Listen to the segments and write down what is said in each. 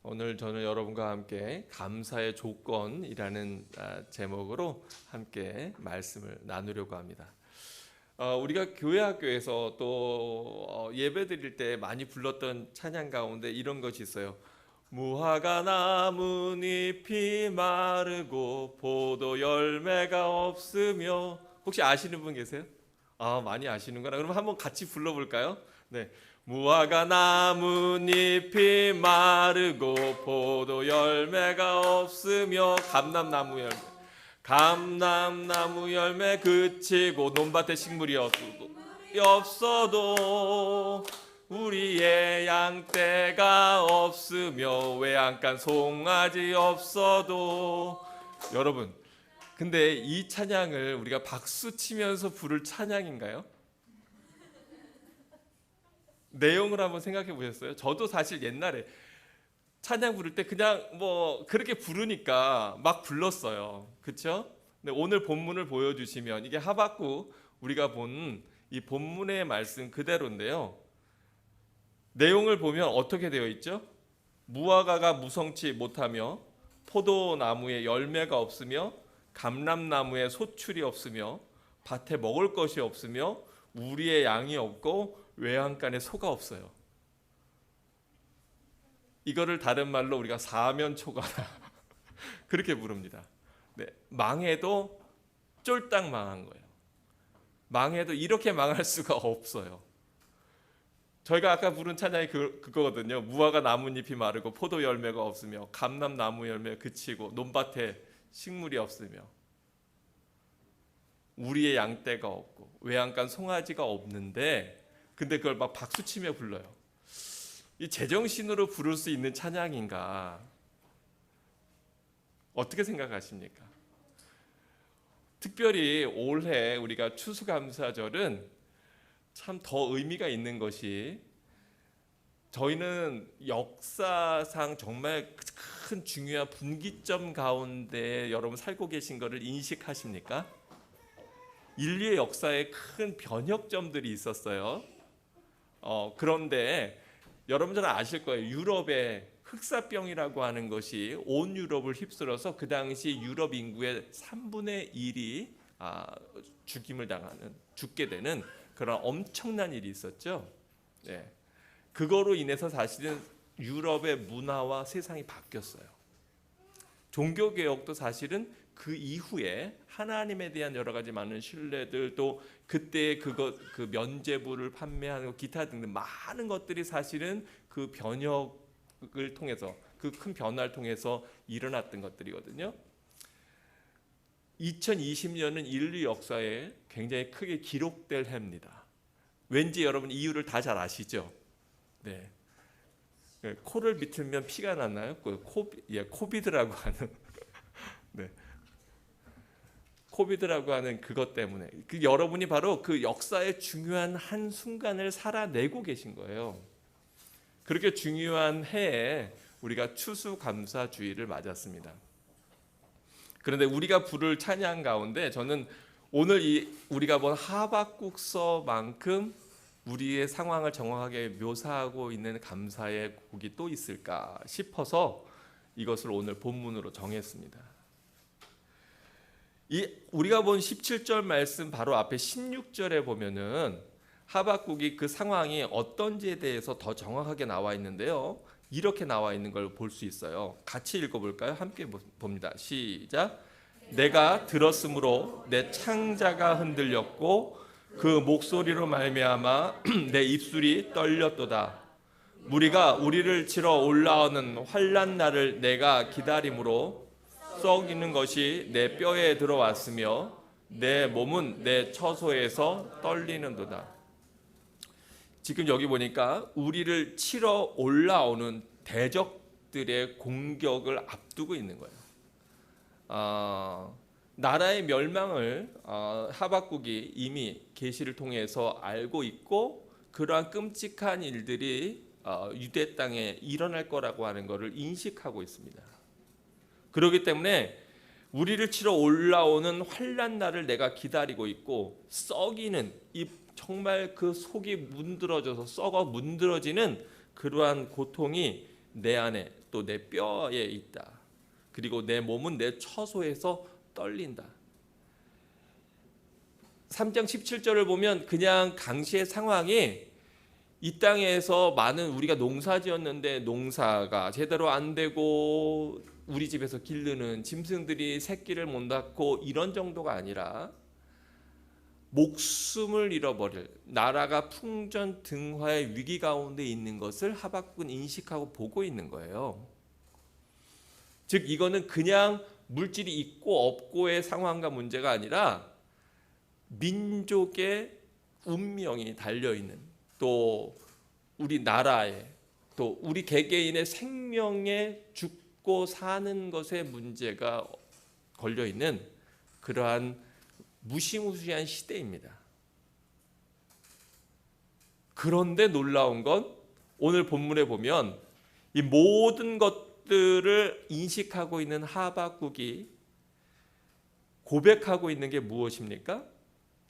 오늘 저는 여러분과 함께 감사의 조건이라는 제목으로 함께 말씀을 나누려고 합니다. 우리가 교회 학교에서 또 예배 드릴 때 많이 불렀던 찬양 가운데 이런 것이 있어요. 무화과 나뭇잎이 마르고 포도 열매가 없으며. 혹시 아시는 분 계세요? 많이 아시는구나. 그럼 한번 같이 불러볼까요? 네. 무화과 나뭇잎이 마르고 포도 열매가 없으며 감람나무 열매 그치고 논밭에 식물이 없어도 우리의 양떼가 없으며 외양간 송아지 없어도. 여러분, 근데 이 찬양을 우리가 박수 치면서 부를 찬양인가요? 내용을 한번 생각해 보셨어요? 저도 사실 옛날에 찬양 부를 때 그냥 뭐 그렇게 부르니까 막 불렀어요. 그렇죠? 근데 오늘 본문을 보여주시면 이게 하박국 우리가 본 이 본문의 말씀 그대로인데요. 내용을 보면 어떻게 되어 있죠? 무화과가 무성치 못하며 포도나무에 열매가 없으며 감람나무에 소출이 없으며 밭에 먹을 것이 없으며 우리의 양이 없고 외양간에 소가 없어요. 이거를 다른 말로 우리가 사면초가라 그렇게 부릅니다. 네, 망해도 쫄딱 망한 거예요. 망해도 이렇게 망할 수가 없어요. 저희가 아까 부른 찬양이 그거거든요. 무화과 나뭇잎이 마르고 포도 열매가 없으며 감람나무 열매 그치고 논밭에 식물이 없으며 우리의 양떼가 없고 외양간 송아지가 없는데, 근데 그걸 막 박수치며 불러요. 이 제정신으로 부를 수 있는 찬양인가? 어떻게 생각하십니까? 특별히 올해 우리가 추수감사절은 참 더 의미가 있는 것이, 저희는 역사상 정말 큰 중요한 분기점 가운데 여러분 살고 계신 것을 인식하십니까? 인류의 역사에 큰 변혁점들이 있었어요. 그런데 여러분들은 아실 거예요. 유럽의 흑사병이라고 하는 것이 온 유럽을 휩쓸어서 그 당시 유럽 인구의 3분의 1이 죽게 되는 그런 엄청난 일이 있었죠. 네. 그거로 인해서 사실은 유럽의 문화와 세상이 바뀌었어요. 종교개혁도 사실은 그 이후에 하나님에 대한 여러 가지 많은 신뢰들, 또 그때 그 면죄부를 판매하는 기타 등등 많은 것들이 사실은 그 변혁을 통해서, 그 큰 변화를 통해서 일어났던 것들이거든요. 2020년은 인류 역사에 굉장히 크게 기록될 해입니다. 왠지 여러분 이유를 다 잘 아시죠? 네. 코를 비틀면 피가 나나요? 코비드라고 하는 네. 코비드라고 하는 그것 때문에 여러분이 바로 그 역사의 중요한 한 순간을 살아내고 계신 거예요. 그렇게 중요한 해에 우리가 추수감사주의를 맞았습니다. 그런데 우리가 부를 찬양 가운데 저는 오늘 우리가 본 하박국서만큼 우리의 상황을 정확하게 묘사하고 있는 감사의 곡이 또 있을까 싶어서 이것을 오늘 본문으로 정했습니다. 우리가 본 17절 말씀 바로 앞에 16절에 보면은 하박국이 그 상황이 어떤지에 대해서 더 정확하게 나와 있는데요. 이렇게 나와 있는 걸 볼 수 있어요. 같이 읽어볼까요? 함께 봅니다. 시작. 내가 들었으므로 내 창자가 흔들렸고 그 목소리로 말미암아 내 입술이 떨렸도다. 무리가 우리를 치러 올라오는 환난 날을 내가 기다림으로 썩이는 것이 내 뼈에 들어왔으며 내 몸은 내 처소에서 떨리는도다. 지금 여기 보니까 우리를 치러 올라오는 대적들의 공격을 앞두고 있는 거예요. 나라의 멸망을 하박국이 이미 계시를 통해서 알고 있고, 그러한 끔찍한 일들이 유대 땅에 일어날 거라고 하는 것을 인식하고 있습니다. 그렇기 때문에 우리를 치러 올라오는 환난 날을 내가 기다리고 있고, 썩이는 정말 그 속이 문드러져서 썩어 문드러지는 그러한 고통이 내 안에 또 내 뼈에 있다. 그리고 내 몸은 내 처소에서 떨린다. 3장 17절을 보면 그냥 당시의 상황이 이 땅에서 많은 우리가 농사 지었는데 농사가 제대로 안 되고 우리 집에서 기르는 짐승들이 새끼를 못 낳고 이런 정도가 아니라 목숨을 잃어버릴 나라가 풍전등화의 위기 가운데 있는 것을 하박국은 인식하고 보고 있는 거예요. 즉 이거는 그냥 물질이 있고 없고의 상황과 문제가 아니라 민족의 운명이 달려있는 또 우리 나라에 또 우리 개개인의 생명에 죽고 사는 것에 문제가 걸려있는 그러한 무시무시한 시대입니다. 그런데 놀라운 건 오늘 본문에 보면 이 모든 것들을 인식하고 있는 하박국이 고백하고 있는 게 무엇입니까?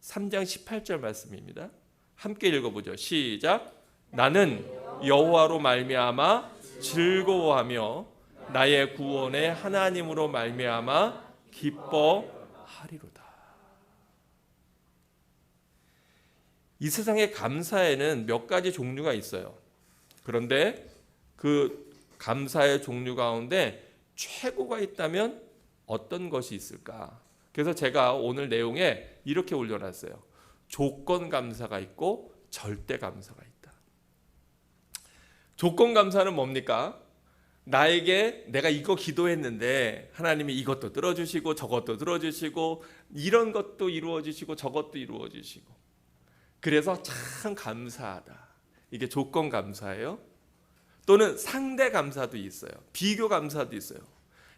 3장 18절 말씀입니다. 함께 읽어보죠. 시작. 나는 여호와로 말미암아 즐거워하며 나의 구원의 하나님으로 말미암아 기뻐하리로다. 이 세상의 감사에는 몇 가지 종류가 있어요. 그런데 그 감사의 종류 가운데 최고가 있다면 어떤 것이 있을까? 그래서 제가 오늘 내용에 이렇게 올려놨어요. 조건 감사가 있고 절대 감사가 있다. 조건 감사는 뭡니까? 나에게 내가 이거 기도했는데 하나님이 이것도 들어주시고 저것도 들어주시고 이런 것도 이루어주시고 저것도 이루어주시고 그래서 참 감사하다. 이게 조건 감사예요. 또는 상대 감사도 있어요. 비교 감사도 있어요.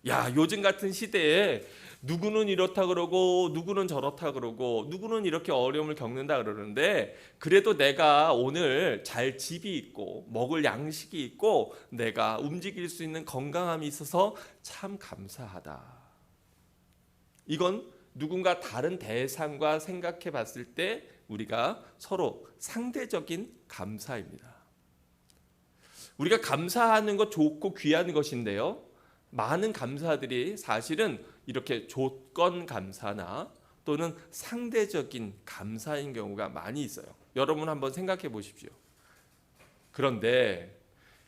야, 요즘 같은 시대에 누구는 이렇다 그러고 누구는 저렇다 그러고 누구는 이렇게 어려움을 겪는다 그러는데 그래도 내가 오늘 잘 집이 있고 먹을 양식이 있고 내가 움직일 수 있는 건강함이 있어서 참 감사하다. 이건 누군가 다른 대상과 생각해 봤을 때 우리가 서로 상대적인 감사입니다. 우리가 감사하는 것 좋고 귀한 것인데요. 많은 감사들이 사실은 이렇게 조건 감사나 또는 상대적인 감사인 경우가 많이 있어요. 여러분 한번 생각해 보십시오. 그런데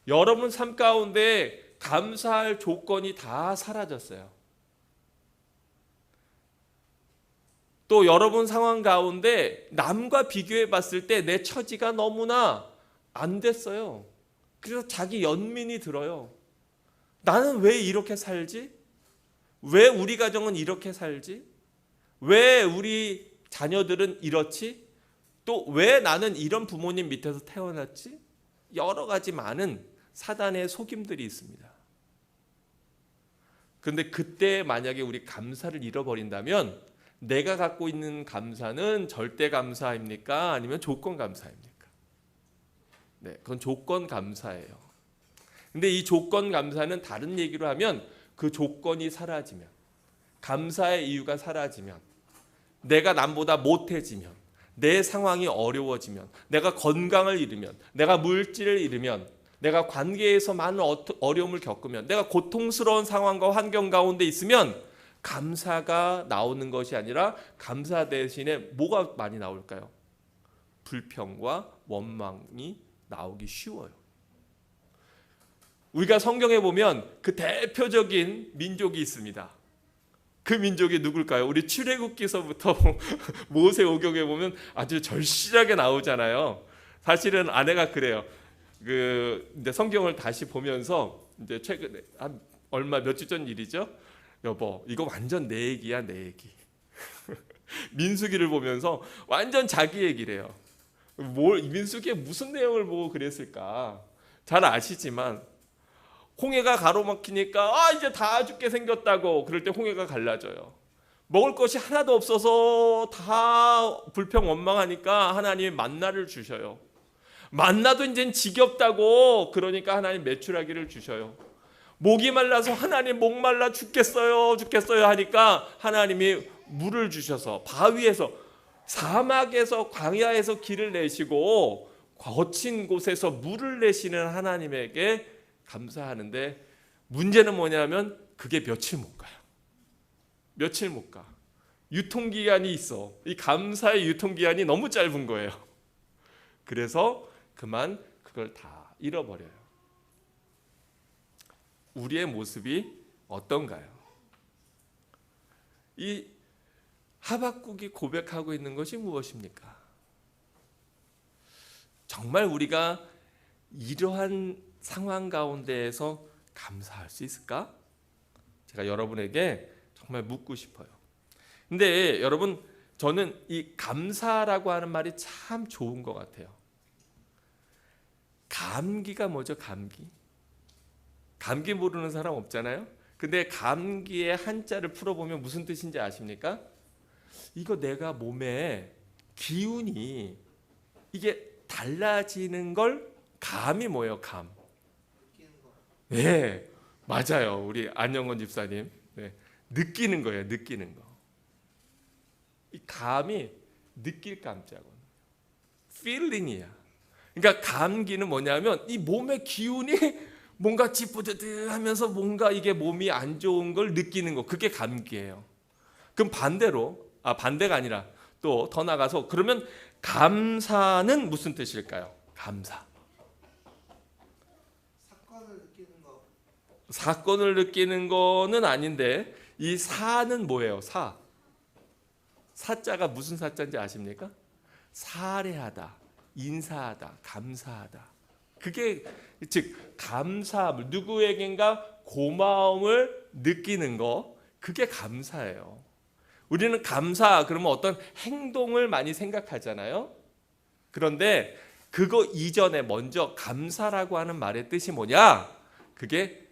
여러분 삶 가운데 감사할 조건이 다 사라졌어요. 또 여러분 상황 가운데 남과 비교해 봤을 때 내 처지가 너무나 안 됐어요. 그래서 자기 연민이 들어요. 나는 왜 이렇게 살지? 왜 우리 가정은 이렇게 살지? 왜 우리 자녀들은 이렇지? 또 왜 나는 이런 부모님 밑에서 태어났지? 여러 가지 많은 사단의 속임들이 있습니다. 그런데 그때 만약에 우리 감사를 잃어버린다면 내가 갖고 있는 감사는 절대 감사입니까? 아니면 조건 감사입니까? 네, 그건 조건 감사예요. 근데 이 조건 감사는 다른 얘기로 하면 그 조건이 사라지면, 감사의 이유가 사라지면, 내가 남보다 못해지면, 내 상황이 어려워지면, 내가 건강을 잃으면, 내가 물질을 잃으면, 내가 관계에서 많은 어려움을 겪으면, 내가 고통스러운 상황과 환경 가운데 있으면 감사가 나오는 것이 아니라 감사 대신에 뭐가 많이 나올까요? 불평과 원망이 나오기 쉬워요. 우리가 성경에 보면 그 대표적인 민족이 있습니다. 그 민족이 누굴까요? 우리 출애굽기서부터 모세오경에 보면 아주 절실하게 나오잖아요. 사실은 아내가 그래요. 이제 성경을 다시 보면서 이제 최근에 한 얼마 몇 주 전 일이죠. 여보, 이거 완전 내 얘기야, 내 얘기. 민수기를 보면서 완전 자기 얘기래요. 민수기에 무슨 내용을 보고 그랬을까? 잘 아시지만 홍해가 가로막히니까 이제 다 죽게 생겼다고 그럴 때 홍해가 갈라져요. 먹을 것이 하나도 없어서 다 불평 원망하니까 하나님이 만나를 주셔요. 만나도 이젠 지겹다고 그러니까 하나님 메추라기를 주셔요. 목이 말라서 하나님 목말라 죽겠어요 하니까 하나님이 물을 주셔서 바위에서 사막에서 광야에서 길을 내시고 거친 곳에서 물을 내시는 하나님에게 감사하는데 문제는 뭐냐면 그게 며칠 못 가요. 며칠 못 가. 유통기한이 있어. 이 감사의 유통기한이 너무 짧은 거예요. 그래서 그만 그걸 다 잃어버려요. 우리의 모습이 어떤가요? 이 하박국이 고백하고 있는 것이 무엇입니까? 정말 우리가 이러한 상황 가운데에서 감사할 수 있을까? 제가 여러분에게 정말 묻고 싶어요. 근데 여러분, 저는 이 감사라고 하는 말이 참 좋은 것 같아요. 감기가 뭐죠? 감기. 감기 모르는 사람 없잖아요. 근데 감기의 한자를 풀어보면 무슨 뜻인지 아십니까? 이거 내가 몸에 기운이 이게 달라지는 걸 감이 뭐예요? 감. 네, 맞아요. 우리 안영건 집사님. 네, 느끼는 거예요. 느끼는 거. 이 감이 느낄 감자고. feeling이야. 그러니까 감기는 뭐냐면 이 몸의 기운이 뭔가 찌뿌드드하면서 뭔가 이게 몸이 안 좋은 걸 느끼는 거. 그게 감기예요. 그럼 반대로, 반대가 아니라 또 더 나가서 그러면 감사는 무슨 뜻일까요? 감사. 사건을 느끼는 거는 아닌데 이 사는 뭐예요? 사자가 무슨 사자인지 아십니까? 사례하다, 인사하다, 감사하다. 그게 즉 감사함을, 누구에겐가 고마움을 느끼는 거, 그게 감사예요. 우리는 감사 그러면 어떤 행동을 많이 생각하잖아요. 그런데 그거 이전에 먼저 감사라고 하는 말의 뜻이 뭐냐? 그게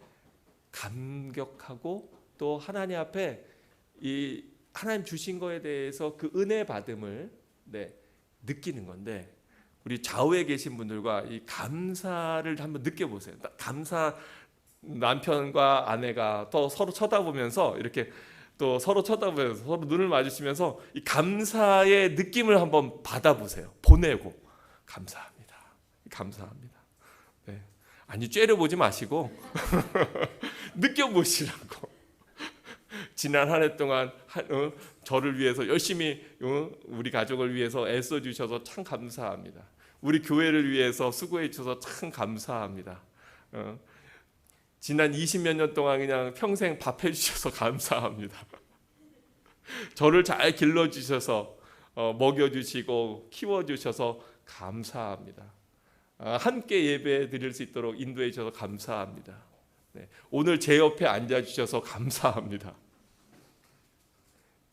감격하고 또 하나님 앞에 이 하나님 주신 거에 대해서 그 은혜 받음을 느끼는 건데, 우리 좌우에 계신 분들과 이 감사를 한번 느껴보세요. 감사, 남편과 아내가 또 서로 쳐다보면서 이렇게 또 서로 쳐다보면서 서로 눈을 마주치면서 이 감사의 느낌을 한번 받아보세요. 보내고 감사합니다. 감사합니다. 네. 아니 째려보지 마시고 느껴보시라고. 지난 한 해 동안 저를 위해서 열심히 우리 가족을 위해서 애써주셔서 참 감사합니다. 우리 교회를 위해서 수고해 주셔서 참 감사합니다. 지난 20몇 년 동안 그냥 평생 밥해 주셔서 감사합니다. 저를 잘 길러주셔서 먹여주시고 키워주셔서 감사합니다. 함께 예배 드릴 수 있도록 인도해 주셔서 감사합니다. 네, 오늘 제 옆에 앉아주셔서 감사합니다.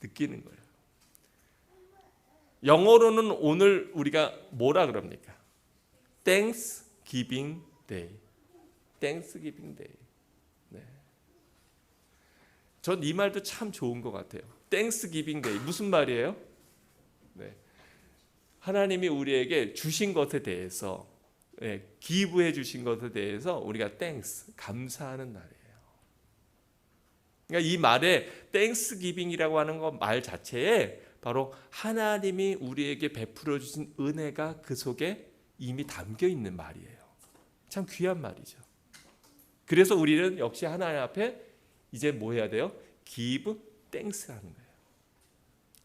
느끼는 거예요. 영어로는 오늘 우리가 뭐라 그럽니까? Thanksgiving Day. Thanksgiving Day. 네. 전 이 말도 참 좋은 것 같아요. Thanksgiving Day. 무슨 말이에요? 네. 하나님이 우리에게 주신 것에 대해서, 기부해 주신 것에 대해서 우리가 thanks, 감사하는 날이에요. 그러니까 이 말에 땡스기빙이라고 하는 것 말 자체에 바로 하나님이 우리에게 베풀어 주신 은혜가 그 속에 이미 담겨 있는 말이에요. 참 귀한 말이죠. 그래서 우리는 역시 하나님 앞에 이제 뭐 해야 돼요? Give thanks 하는 거예요.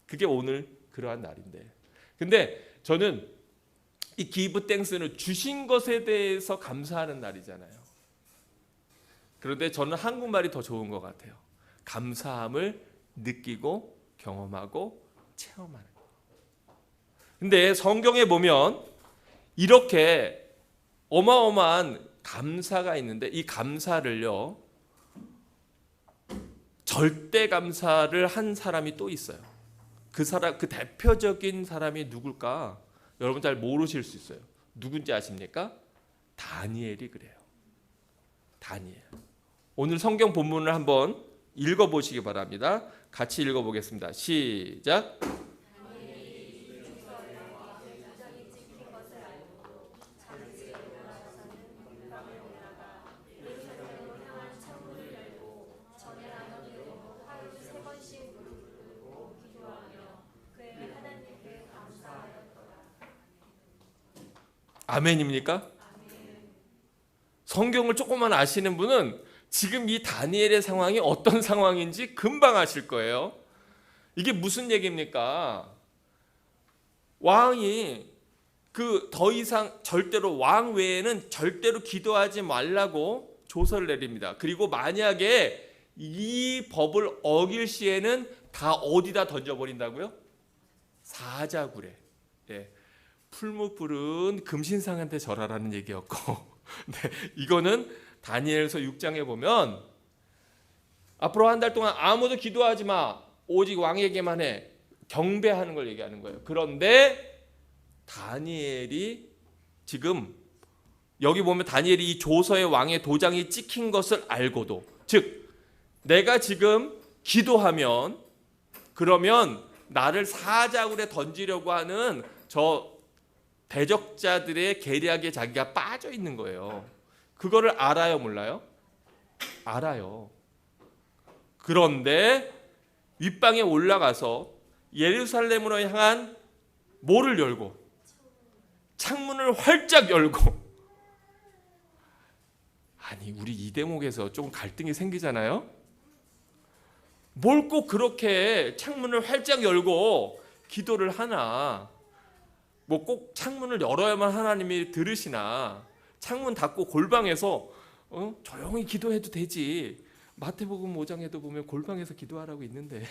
그게 오늘 그러한 날인데, 근데 저는 이 Give thanks는 주신 것에 대해서 감사하는 날이잖아요. 그런데 저는 한국말이 더 좋은 것 같아요. 감사함을 느끼고 경험하고 체험하는 거. 근데 성경에 보면 이렇게 어마어마한 감사가 있는데 이 감사를요, 절대 감사를 한 사람이 또 있어요. 그 사람, 그 대표적인 사람이 누굴까? 여러분 잘 모르실 수 있어요. 누군지 아십니까? 다니엘이 그래요. 다니엘. 오늘 성경 본문을 한번 읽어보시기 바랍니다. 같이 읽어보겠습니다. 시작. 아멘입니까? 성경을 조금만 아시는 분은 지금 이 다니엘의 상황이 어떤 상황인지 금방 아실 거예요. 이게 무슨 얘기입니까? 왕이 더 이상 절대로 왕 외에는 절대로 기도하지 말라고 조서를 내립니다. 그리고 만약에 이 법을 어길 시에는 다 어디다 던져버린다고요? 사자굴에. 예. 풀무불은 금신상한테 절하라는 얘기였고 네, 이거는 다니엘서 6장에 보면 앞으로 한 달 동안 아무도 기도하지 마. 오직 왕에게만 해. 경배하는 걸 얘기하는 거예요. 그런데 다니엘이 지금 여기 보면 다니엘이 이 조서의 왕의 도장이 찍힌 것을 알고도, 즉 내가 지금 기도하면 그러면 나를 사자굴에 던지려고 하는 저 대적자들의 계략에 자기가 빠져 있는 거예요. 그거를 알아요, 몰라요? 알아요. 그런데 윗방에 올라가서 예루살렘으로 향한 뭐를 열고, 창문을 활짝 열고. 아니, 우리 이 대목에서 조금 갈등이 생기잖아요. 뭘 꼭 그렇게 창문을 활짝 열고 기도를 하나? 뭐 꼭 창문을 열어야만 하나님이 들으시나? 창문 닫고 골방에서 조용히 기도해도 되지. 마태복음 5장에도 보면 골방에서 기도하라고 있는데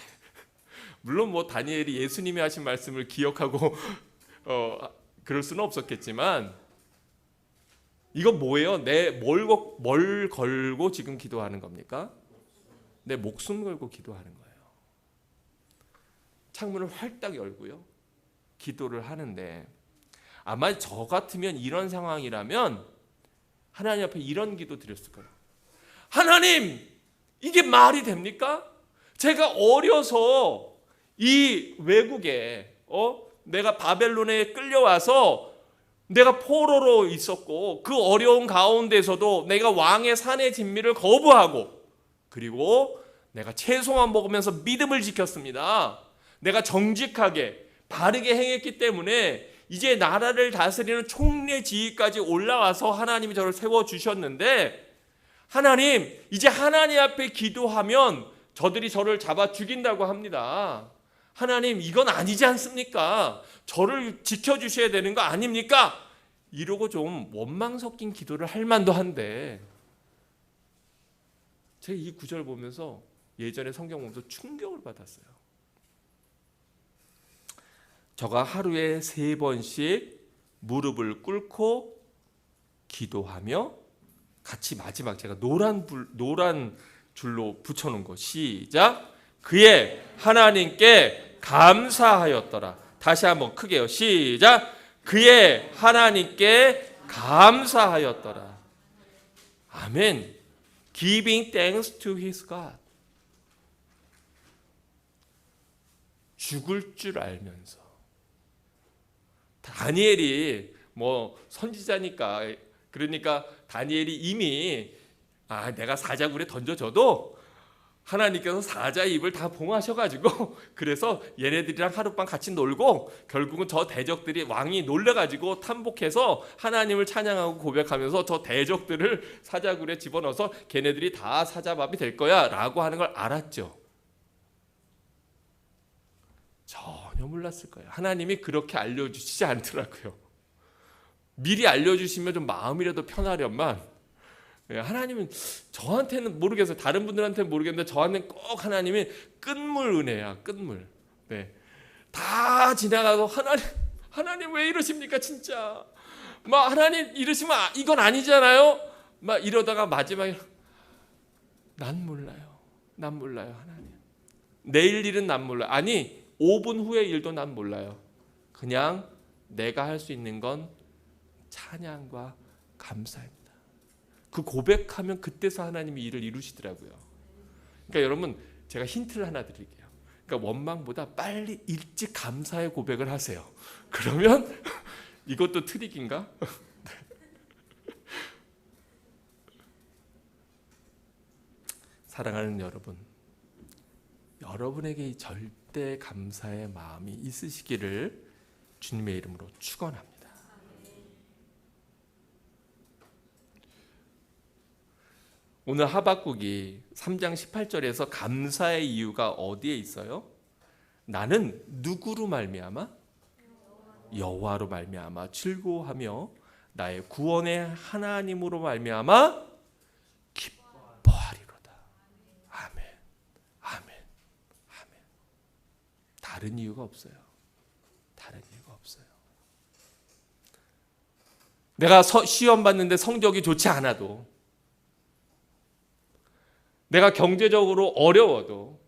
물론 뭐 다니엘이 예수님이 하신 말씀을 기억하고 그럴 수는 없었겠지만, 이건 뭐예요? 뭘 걸고 지금 기도하는 겁니까? 내 목숨 걸고 기도하는 거예요. 창문을 활딱 열고요, 기도를 하는데, 아마 저 같으면 이런 상황이라면 하나님 앞에 이런 기도 드렸을 거예요. 하나님, 이게 말이 됩니까? 제가 어려서 이 외국에 내가 바벨론에 끌려와서 내가 포로로 있었고, 그 어려운 가운데서도 내가 왕의 산의 진미를 거부하고, 그리고 내가 채소만 먹으면서 믿음을 지켰습니다. 내가 정직하게 바르게 행했기 때문에 이제 나라를 다스리는 총리 지위까지 올라와서 하나님이 저를 세워주셨는데, 하나님, 이제 하나님 앞에 기도하면 저들이 저를 잡아 죽인다고 합니다. 하나님, 이건 아니지 않습니까? 저를 지켜주셔야 되는 거 아닙니까? 이러고 좀 원망 섞인 기도를 할 만도 한데, 제가 이 구절 보면서 예전에 성경 보면서 충격을 받았어요. 저가 하루에 3번씩 무릎을 꿇고 기도하며, 같이 마지막 제가 노란 줄로 붙여놓은 거, 시작. 그의 하나님께 감사하였더라. 다시 한번 크게요, 시작. 그의 하나님께 감사하였더라. 아멘. Giving thanks to his God. 죽을 줄 알면서. 다니엘이 뭐 선지자니까, 그러니까 다니엘이 이미 내가 사자굴에 던져줘도 하나님께서 사자의 입을 다 봉하셔가지고 그래서 얘네들이랑 하룻밤 같이 놀고, 결국은 저 대적들이, 왕이 놀래가지고 탐복해서 하나님을 찬양하고 고백하면서 저 대적들을 사자굴에 집어넣어서 걔네들이 다 사자밥이 될 거야 라고 하는 걸 알았죠. 전혀 몰랐을 거예요. 하나님이 그렇게 알려주시지 않더라고요. 미리 알려주시면 좀 마음이라도 편하련만, 하나님은 저한테는 모르겠어요. 다른 분들한테는 모르겠는데 저한테는 꼭 하나님이 끝물 은혜야, 끝물. 네. 다 지나가서 하나님 왜 이러십니까 진짜. 막 하나님 이러시면 이건 아니잖아요. 막 이러다가 마지막에 난 몰라요. 난 몰라요, 하나님. 내일 일은 난 몰라요. 아니 5분 후의 일도 난 몰라요. 그냥 내가 할 수 있는 건 찬양과 감사입니다. 그 고백하면 그때서 하나님이 일을 이루시더라고요. 그러니까 여러분, 제가 힌트를 하나 드릴게요. 그러니까 원망보다 빨리 일찍 감사의 고백을 하세요. 그러면 이것도 트릭인가? 사랑하는 여러분, 여러분에게 이 절대 감사의 마음이 있으시기를 주님의 이름으로 축원합니다. 오늘 하박국이 3장 18절에서 감사의 이유가 어디에 있어요? 나는 누구로 말미암아? 여호와로 말미암아 즐거워하며 나의 구원의 하나님으로 말미암아 기뻐하리로다. 아멘. 아멘. 아멘. 다른 이유가 없어요. 다른 이유가 없어요. 내가 시험 봤는데 성적이 좋지 않아도, 내가 경제적으로 어려워도,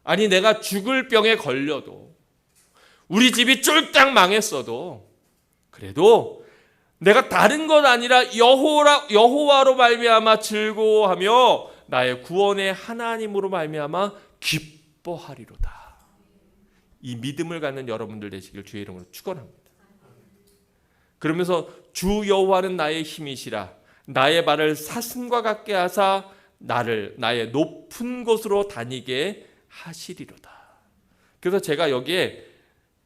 아니 내가 죽을 병에 걸려도, 우리 집이 쫄딱 망했어도, 그래도 내가 다른 것 아니라 여호와로 말미암아 즐거워하며 나의 구원의 하나님으로 말미암아 기뻐하리로다. 이 믿음을 갖는 여러분들 되시길 주의 이름으로 축원합니다. 그러면서 주 여호와는 나의 힘이시라 나의 발을 사슴과 같게 하사 나를 나의 높은 곳으로 다니게 하시리로다. 그래서 제가 여기에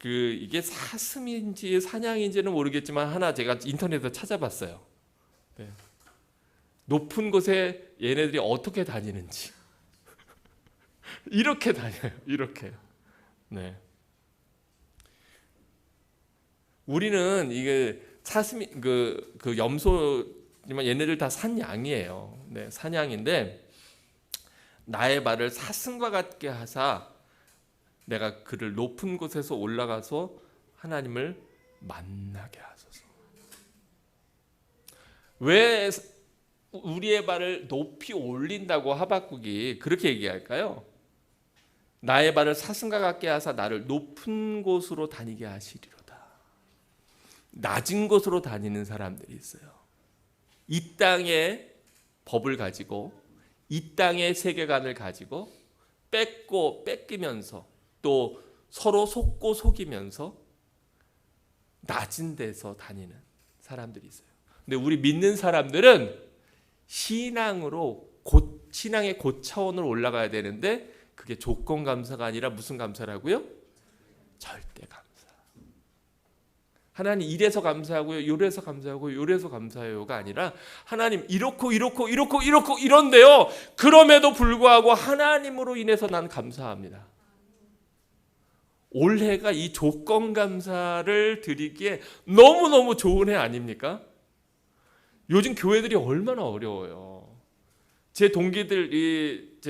이게 사슴인지 사냥인지는 모르겠지만 하나 제가 인터넷에서 찾아봤어요. 네. 높은 곳에 얘네들이 어떻게 다니는지. 이렇게 다녀요. 이렇게. 네. 우리는 이게 사슴이 그 염소지만 얘네들 다 산양이에요. 네, 산양인데 나의 발을 사슴과 같게 하사 내가 그를 높은 곳에서 올라가서 하나님을 만나게 하소서. 왜 우리의 발을 높이 올린다고 하박국이 그렇게 얘기할까요? 나의 발을 사슴과 같게 하사 나를 높은 곳으로 다니게 하시리로다. 낮은 곳으로 다니는 사람들이 있어요. 이 땅의 법을 가지고 이 땅의 세계관을 가지고 뺏고 뺏기면서 또 서로 속고 속이면서 낮은 데서 다니는 사람들이 있어요. 근데 우리 믿는 사람들은 신앙으로 신앙의 고차원으로 올라가야 되는데 그게 조건 감사가 아니라 무슨 감사라고요? 절대 감사. 하나님 이래서 감사하고요, 요래서 감사하고 요래서 감사해요가 아니라 하나님 이렇고 이런데요. 그럼에도 불구하고 하나님으로 인해서 난 감사합니다. 올해가 이 조건 감사를 드리기에 너무너무 좋은 해 아닙니까? 요즘 교회들이 얼마나 어려워요. 제 동기들이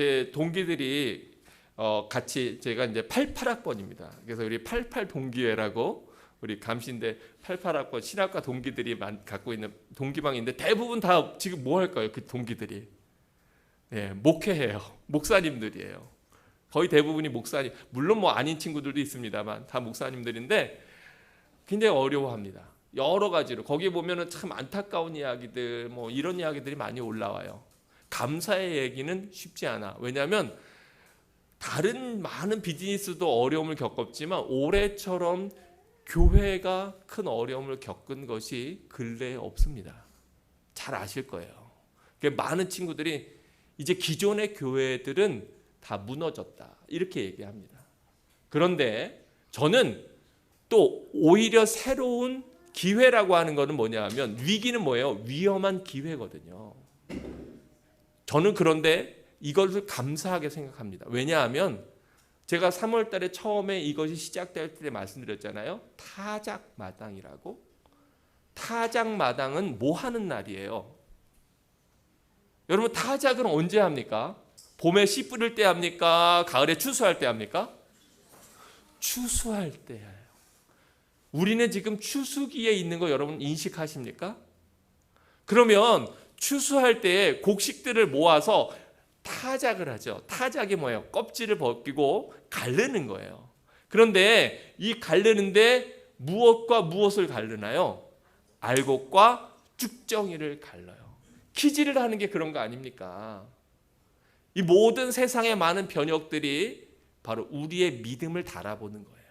같이 제가 이제 88학번입니다. 그래서 우리 88 동기회라고 우리 감신대 88학번 신학과 동기들이 갖고 있는 동기방인데 대부분 다 지금 뭐 할까요? 그 동기들이 목회해요. 목사님들이에요. 거의 대부분이 목사님, 물론 뭐 아닌 친구들도 있습니다만 다 목사님들인데 굉장히 어려워합니다. 여러 가지로 거기 보면은 참 안타까운 이야기들, 뭐 이런 이야기들이 많이 올라와요. 감사의 얘기는 쉽지 않아. 왜냐하면 다른 많은 비즈니스도 어려움을 겪었지만 올해처럼 교회가 큰 어려움을 겪은 것이 근래에 없습니다. 잘 아실 거예요. 많은 친구들이 이제 기존의 교회들은 다 무너졌다 이렇게 얘기합니다. 그런데 저는 또 오히려 새로운 기회라고 하는 것은 뭐냐 하면 위기는 뭐예요? 위험한 기회거든요. 저는 그런데 이것을 감사하게 생각합니다. 왜냐하면 제가 3월 달에 처음에 이것이 시작될 때 말씀드렸잖아요. 타작마당이라고. 타작마당은 뭐 하는 날이에요? 여러분 타작은 언제 합니까? 봄에 씨 뿌릴 때 합니까? 가을에 추수할 때 합니까? 추수할 때예요. 우리는 지금 추수기에 있는 거 여러분 인식하십니까? 그러면 추수할 때 곡식들을 모아서 타작을 하죠. 타작이 뭐예요? 껍질을 벗기고 갈르는 거예요. 그런데 이 갈르는데 무엇과 무엇을 갈르나요? 알곡과 쭉정이를 갈라요. 키질을 하는 게 그런 거 아닙니까? 이 모든 세상의 많은 변혁들이 바로 우리의 믿음을 달아보는 거예요.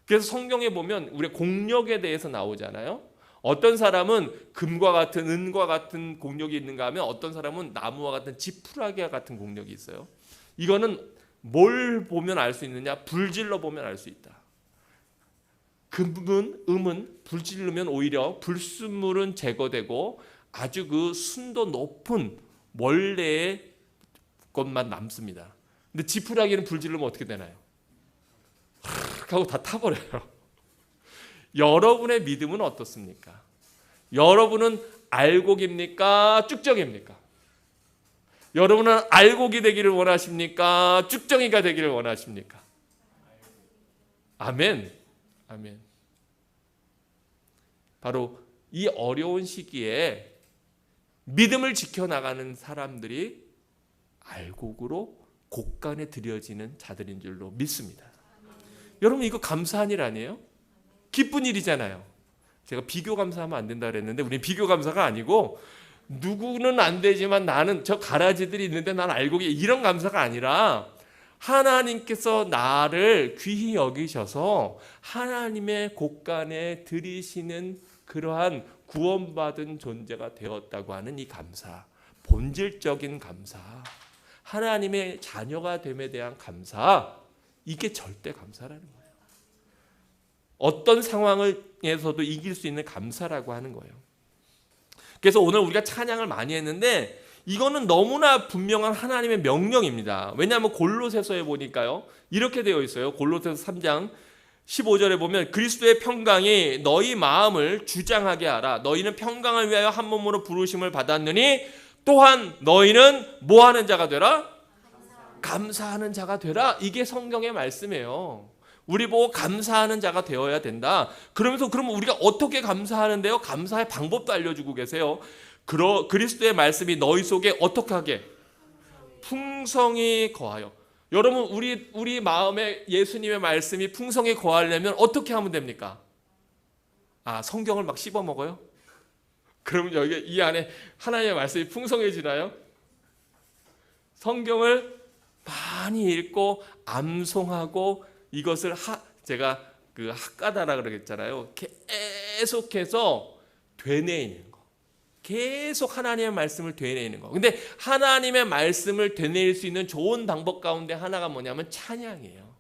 그래서 성경에 보면 우리 공력에 대해서 나오잖아요. 어떤 사람은 금과 같은 은과 같은 공력이 있는가 하면 어떤 사람은 나무와 같은 지푸라기와 같은 공력이 있어요. 이거는 뭘 보면 알 수 있느냐? 불질러 보면 알 수 있다. 금은, 음은 불질르면 오히려 불순물은 제거되고 아주 그 순도 높은 원래의 것만 남습니다. 근데 지푸라기는 불 지르면 어떻게 되나요? 하고 다 타버려요. 여러분의 믿음은 어떻습니까? 여러분은 알곡입니까? 쭉정입니까? 여러분은 알곡이 되기를 원하십니까? 쭉정이가 되기를 원하십니까? 아멘. 아멘. 바로 이 어려운 시기에 믿음을 지켜나가는 사람들이 알곡으로 곡간에 들여지는 자들인 줄로 믿습니다. 여러분 이거 감사한 일 아니에요? 기쁜 일이잖아요. 제가 비교 감사하면 안 된다 그랬는데 우리는 비교 감사가 아니고 누구는 안 되지만 나는 저 가라지들이 있는데 난 알곡이 이런 감사가 아니라 하나님께서 나를 귀히 여기셔서 하나님의 곡간에 들이시는 그러한 구원받은 존재가 되었다고 하는 이 감사, 본질적인 감사, 하나님의 자녀가 됨에 대한 감사, 이게 절대 감사라는 거예요. 어떤 상황에서도 이길 수 있는 감사라고 하는 거예요. 그래서 오늘 우리가 찬양을 많이 했는데 이거는 너무나 분명한 하나님의 명령입니다. 왜냐하면 골로새서에 보니까요, 이렇게 되어 있어요. 골로새서 3장 15절에 보면 그리스도의 평강이 너희 마음을 주장하게 하라. 너희는 평강을 위하여 한 몸으로 부르심을 받았느니 또한 너희는 뭐 하는 자가 되라? 감사하는 자가 되라. 이게 성경의 말씀이에요. 우리 보고 감사하는 자가 되어야 된다. 그러면서 그러면 우리가 어떻게 감사하는데요? 감사의 방법도 알려주고 계세요. 그리스도의 말씀이 너희 속에 어떻게 하게? 풍성히 거하여. 여러분 우리 마음에 예수님의 말씀이 풍성히 거하려면 어떻게 하면 됩니까? 성경을 막 씹어 먹어요? 그러면 여기 이 안에 하나님의 말씀이 풍성해지나요? 성경을 많이 읽고 암송하고 이것을 제가 그 학가다라 그러겠잖아요. 계속해서 되뇌이는 거. 계속 하나님의 말씀을 되뇌이는 거. 근데 하나님의 말씀을 되뇌일 수 있는 좋은 방법 가운데 하나가 뭐냐면 찬양이에요.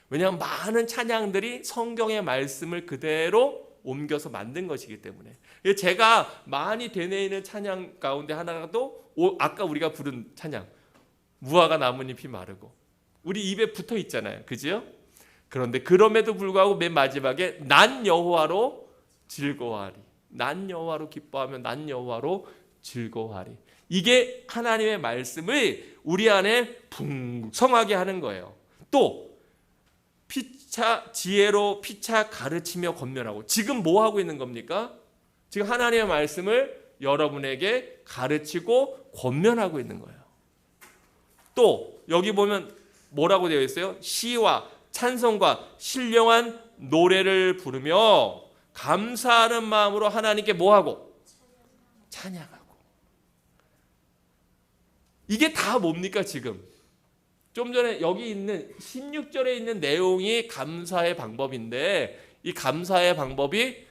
왜냐하면 많은 찬양들이 성경의 말씀을 그대로 옮겨서 만든 것이기 때문에. 제가 많이 되뇌이는 찬양 가운데 하나가 또 아까 우리가 부른 찬양, 무화과 나뭇잎이 마르고 우리 입에 붙어 있잖아요. 그죠? 그런데 그럼에도 불구하고 맨 마지막에 난 여호와로 즐거워하리. 난 여호와로 기뻐하며 난 여호와로 즐거워하리. 이게 하나님의 말씀을 우리 안에 풍성하게 하는 거예요. 또 지혜로 피차 가르치며 권면하고. 지금 뭐 하고 있는 겁니까? 지금 하나님의 말씀을 여러분에게 가르치고 권면하고 있는 거예요. 또 여기 보면 뭐라고 되어 있어요? 시와 찬송과 신령한 노래를 부르며 감사하는 마음으로 하나님께 뭐하고? 찬양하고. 이게 다 뭡니까 지금? 좀 전에 여기 있는 16절에 있는 내용이 감사의 방법인데 이 감사의 방법이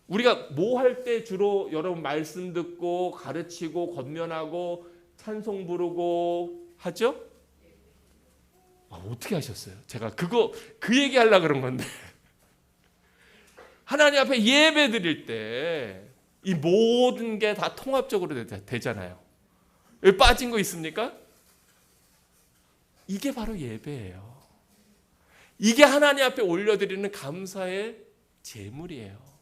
우리가 뭐 할 때 주로 여러분 말씀 듣고 가르치고 권면하고 찬송 부르고 하죠? 어떻게 하셨어요? 제가 그 얘기 하려고 그런 건데 하나님 앞에 예배 드릴 때 이 모든 게 다 통합적으로 되잖아요. 여기 빠진 거 있습니까? 이게 바로 예배예요. 이게 하나님 앞에 올려드리는 감사의 제물이에요.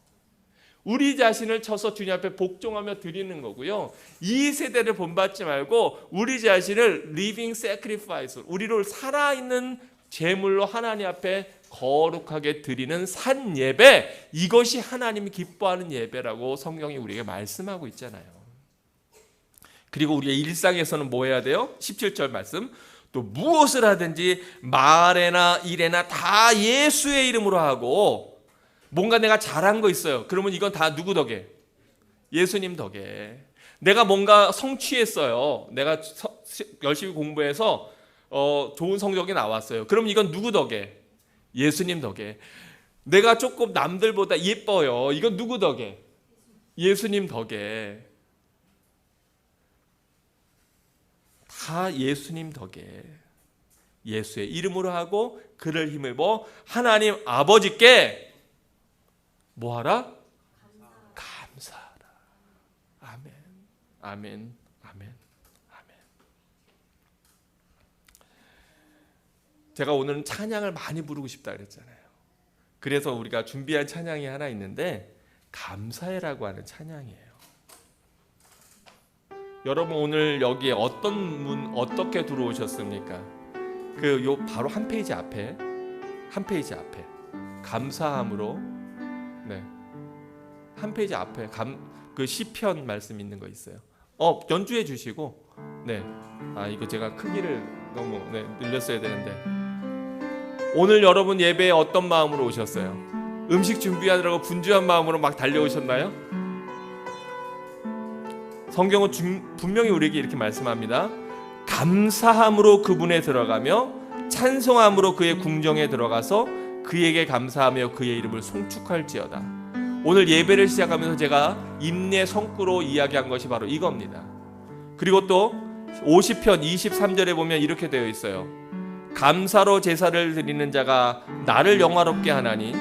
우리 자신을 쳐서 주님 앞에 복종하며 드리는 거고요. 이 세대를 본받지 말고 우리 자신을 living sacrifice, 우리로 살아있는 제물로 하나님 앞에 거룩하게 드리는 산 예배, 이것이 하나님이 기뻐하는 예배라고 성경이 우리에게 말씀하고 있잖아요. 그리고 우리의 일상에서는 뭐 해야 돼요? 17절 말씀. 또 무엇을 하든지 말에나 일에나 다 예수의 이름으로 하고. 뭔가 내가 잘한 거 있어요. 그러면 이건 다 누구 덕에? 예수님 덕에. 내가 뭔가 성취했어요. 내가 열심히 공부해서 좋은 성적이 나왔어요. 그럼 이건 누구 덕에? 예수님 덕에. 내가 조금 남들보다 예뻐요. 이건 누구 덕에? 예수님 덕에. 다 예수님 덕에. 예수의 이름으로 하고 그를 힘입어 하나님 아버지께 뭐하라? 감사하라. 아멘. 아멘. 아멘. 아멘. 제가 오늘은 찬양을 많이 부르고 싶다 그랬잖아요. 그래서 우리가 준비한 찬양이 하나 있는데 감사해라고 하는 찬양이에요. 여러분 오늘 여기에 어떻게 들어오셨습니까? 바로 한 페이지 앞에 감사함으로, 네, 한 페이지 앞에 그 시편 말씀 있는 거 있어요. 연주해 주시고, 네, 이거 제가 크기를 너무 늘렸어야 되는데, 오늘 여러분 예배에 어떤 마음으로 오셨어요? 음식 준비하느라고 분주한 마음으로 막 달려오셨나요? 성경은 분명히 우리에게 이렇게 말씀합니다. 감사함으로 그분에 들어가며 찬송함으로 그의 궁정에 들어가서 그에게 감사하며 그의 이름을 송축할지어다. 오늘 예배를 시작하면서 제가 임내 성구로 이야기한 것이 바로 이겁니다. 그리고 또 50편 23절에 보면 이렇게 되어 있어요. 감사로 제사를 드리는 자가 나를 영화롭게 하나니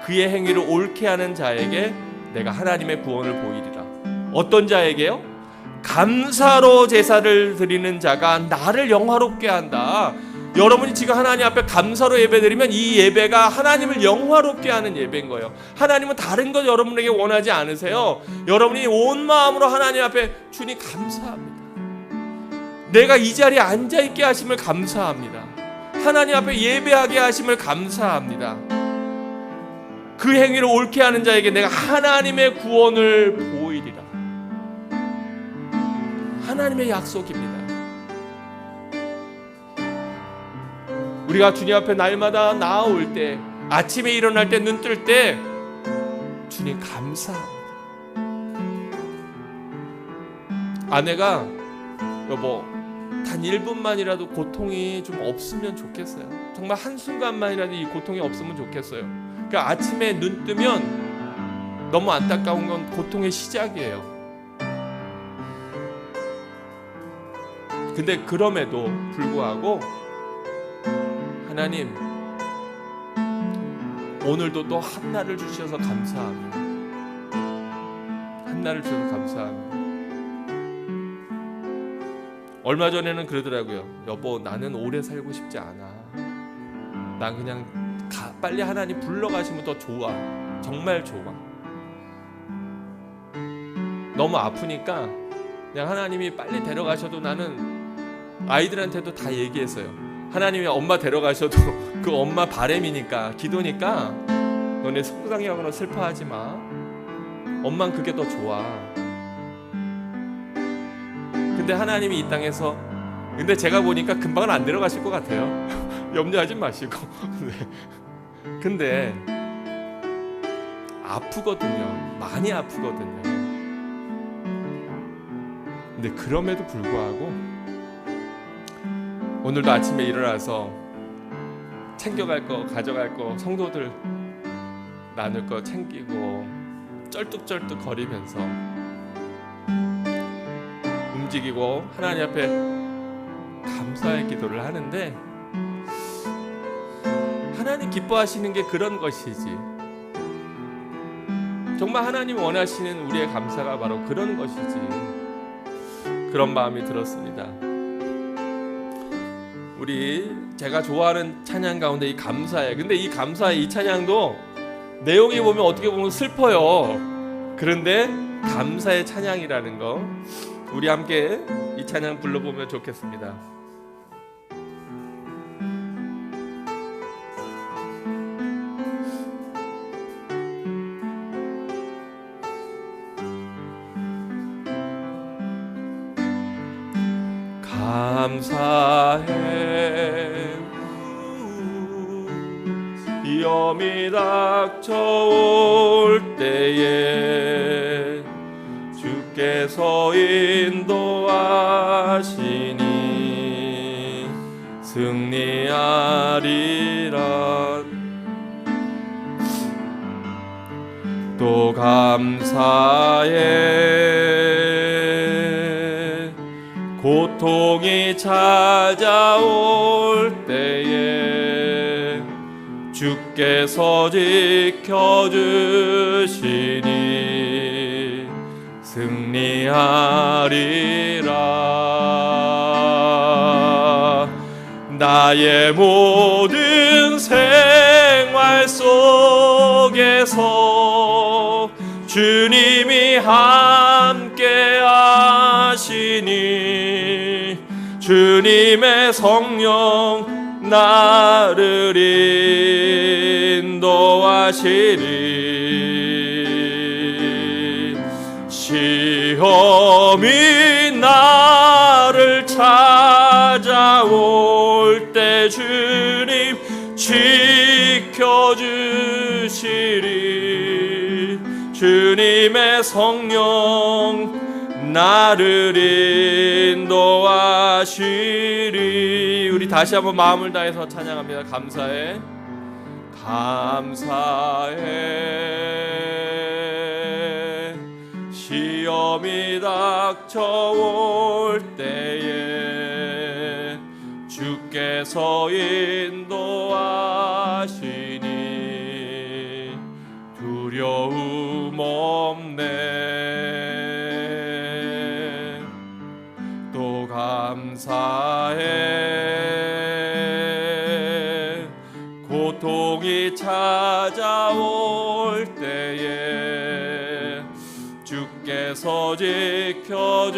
그의 행위를 옳게 하는 자에게 내가 하나님의 구원을 보이리라. 어떤 자에게요? 감사로 제사를 드리는 자가 나를 영화롭게 한다. 여러분이 지금 하나님 앞에 감사로 예배드리면 이 예배가 하나님을 영화롭게 하는 예배인 거예요. 하나님은 다른 것 여러분에게 원하지 않으세요. 여러분이 온 마음으로 하나님 앞에 주님 감사합니다. 내가 이 자리에 앉아있게 하심을 감사합니다. 하나님 앞에 예배하게 하심을 감사합니다. 그 행위를 옳게 하는 자에게 내가 하나님의 구원을 보이리라. 하나님의 약속입니다. 우리가 주님 앞에 날마다 나아올 때, 아침에 일어날 때, 눈 뜰 때 주님 감사합니다. 아내가 여보 단 1분만이라도 고통이 좀 없으면 좋겠어요. 정말 한순간만이라도 이 고통이 없으면 좋겠어요. 그러니까 아침에 눈 뜨면 너무 안타까운 건 고통의 시작이에요. 근데 그럼에도 불구하고 하나님 오늘도 또 한날을 주셔서 감사합니다. 한날을 주셔서 감사합니다. 얼마 전에는 그러더라고요. 여보 나는 오래 살고 싶지 않아. 난 그냥 빨리 하나님 불러가시면 더 좋아. 정말 좋아. 너무 아프니까 그냥 하나님이 빨리 데려가셔도 나는 아이들한테도 다 얘기했어요. 하나님이 엄마 데려가셔도 그 엄마 바람이니까 기도니까 너네 속상해하거나 슬퍼하지 마. 엄만 그게 더 좋아. 근데 하나님이 이 땅에서 근데 제가 보니까 금방은 안 데려가실 것 같아요. 염려하지 마시고. 근데 아프거든요. 많이 아프거든요. 근데 그럼에도 불구하고 오늘도 아침에 일어나서 챙겨갈 거, 가져갈 거, 성도들 나눌 거 챙기고 쩔뚝쩔뚝 거리면서 움직이고 하나님 앞에 감사의 기도를 하는데 하나님 기뻐하시는 게 그런 것이지. 정말 하나님 원하시는 우리의 감사가 바로 그런 것이지. 그런 마음이 들었습니다. 제가 좋아하는 찬양 가운데 이 감사해. 근데 이 감사의 이 찬양도 내용이 보면 어떻게 보면 슬퍼요. 그런데 감사의 찬양이라는 거 우리 함께 이 찬양 불러보면 좋겠습니다. 감사해 위험이 닥쳐올 때에 주께서 인도하시니 승리하리라. 또 감사해 고통이 찾아올 때에 주께서 지켜주시니 승리하리라. 나의 모든 생활 속에서 주님이 함께 하시니 주님의 성령 나를 인도하시리. 시험이 나를 찾아올 때 주님 지켜주시리. 주님의 성령 나를 인도하시리. 우리 다시 한번 마음을 다해서 찬양합니다. 감사해, 감사해. 시험이 닥쳐올 때에 주께서 인도하시니 두려움 없네. 또 감사해. 고통이 찾아올 때에 주께서 지켜주시니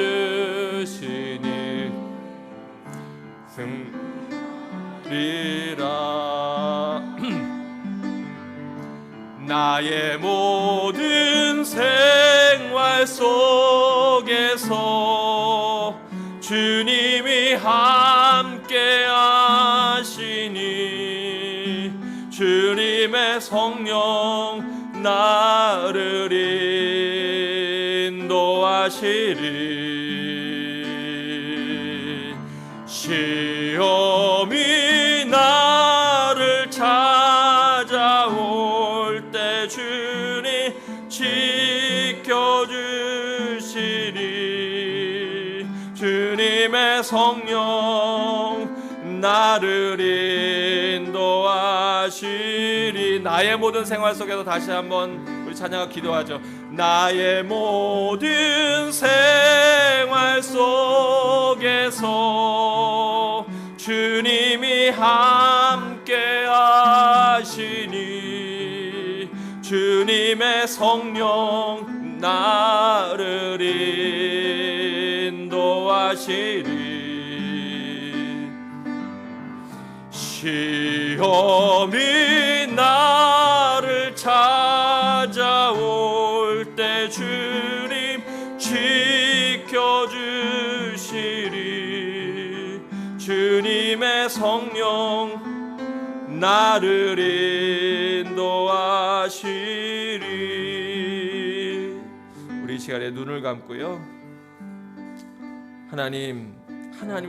승리라. 나의 모든 생활 속에서 주님이 함께 하시니 주님의 성령 나를 인도하시리. 시험이 나를 찾아올 때 주님 지켜주시리. 주님의 성령 나를 인도하시리. 나의 모든 생활 속에서 다시 한번 우리 찬양하고 기도하죠. 나의 모든 생활 속에서 주님이 함께 하시니 주님의 성령 나를 인도하시리. 시험이 나를 찾아올 때 주님 지켜주시리. 주님의 성령 나를 인도하시리. 우리 시간에 눈을 감고요, 하나님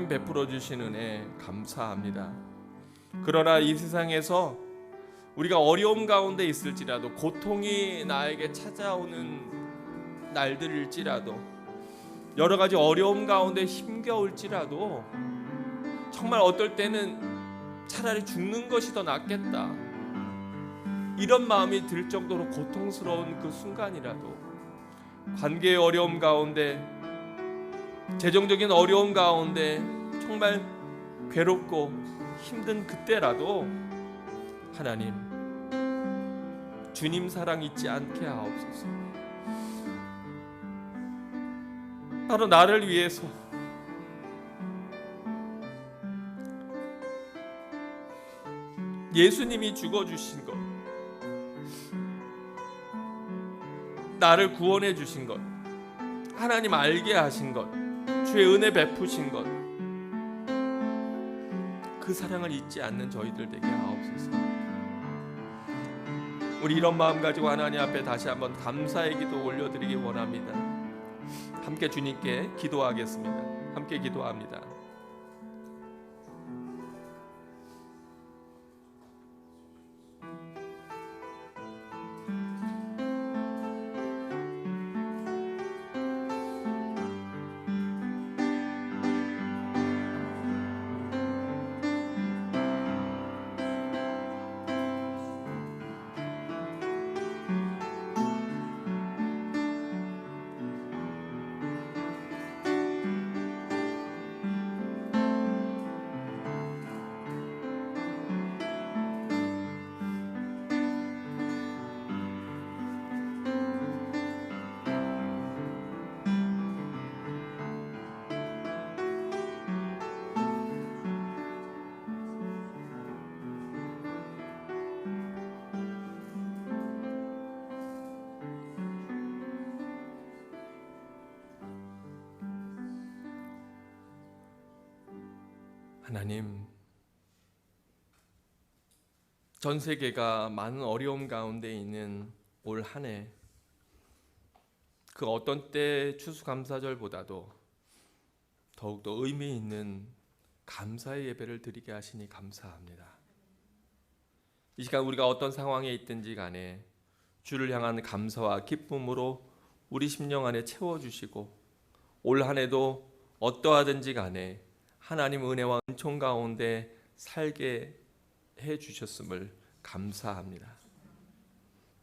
베풀어 주신 은혜 감사합니다. 그러나 이 세상에서 우리가 어려움 가운데 있을지라도, 고통이 나에게 찾아오는 날들일지라도, 여러 가지 어려움 가운데 힘겨울지라도, 정말 어떨 때는 차라리 죽는 것이 더 낫겠다, 이런 마음이 들 정도로 고통스러운 그 순간이라도, 관계의 어려움 가운데, 재정적인 어려움 가운데 정말 괴롭고 힘든 그때라도 하나님, 주님 사랑 잊지 않게 하옵소서. 바로 나를 위해서 예수님이 죽어주신 것, 나를 구원해 주신 것, 하나님 알게 하신 것, 주의 은혜 베푸신 것, 그 사랑을 잊지 않는 저희들 되게 하옵소서. 우리 이런 마음 가지고 하나님 앞에 다시 한번 감사의 기도 올려드리기 원합니다. 함께 주님께 기도하겠습니다. 함께 기도합니다. 하나님, 전 세계가 많은 어려움 가운데 있는 올 한 해, 그 어떤 때 추수감사절보다도 더욱더 의미 있는 감사의 예배를 드리게 하시니 감사합니다. 이 시간 우리가 어떤 상황에 있든지 간에 주를 향한 감사와 기쁨으로 우리 심령 안에 채워주시고, 올 한 해도 어떠하든지 간에 하나님 은혜와 은총 가운데 살게 해주셨음을 감사합니다.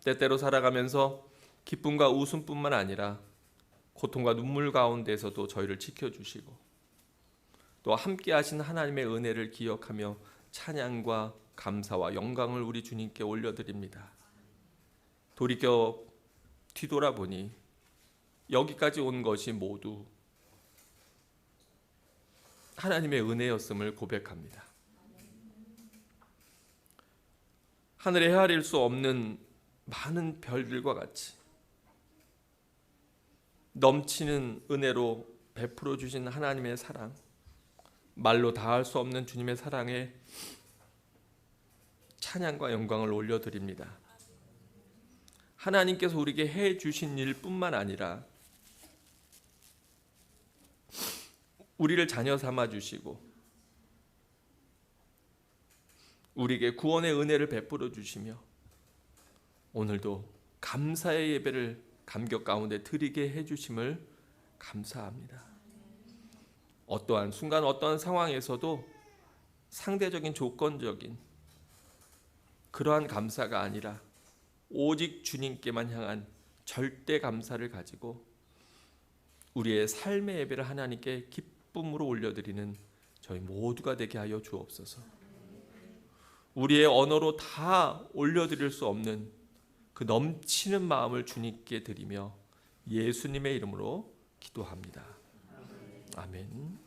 때때로 살아가면서 기쁨과 웃음뿐만 아니라 고통과 눈물 가운데서도 저희를 지켜주시고, 또 함께 하신 하나님의 은혜를 기억하며 찬양과 감사와 영광을 우리 주님께 올려드립니다. 돌이켜 뒤돌아보니 여기까지 온 것이 모두 하나님의 은혜였음을 고백합니다. 하늘에 헤아릴 수 없는 많은 별들과 같이 넘치는 은혜로 베풀어 주신 하나님의 사랑, 말로 다할 수 없는 주님의 사랑에 찬양과 영광을 올려드립니다. 하나님께서 우리에게 해주신 일뿐만 아니라 우리를 자녀 삼아 주시고 우리에게 구원의 은혜를 베풀어 주시며 오늘도 감사의 예배를 감격 가운데 드리게 해주심을 감사합니다. 어떠한 순간 어떠한 상황에서도 상대적인 조건적인 그러한 감사가 아니라 오직 주님께만 향한 절대 감사를 가지고 우리의 삶의 예배를 하나님께 기쁨으로 올려드리는 저희 모두가 되게 하여 주옵소서. 우리의 언어로 다 올려드릴 수 없는 그 넘치는 마음을 주님께 드리며 예수님의 이름으로 기도합니다. 아멘.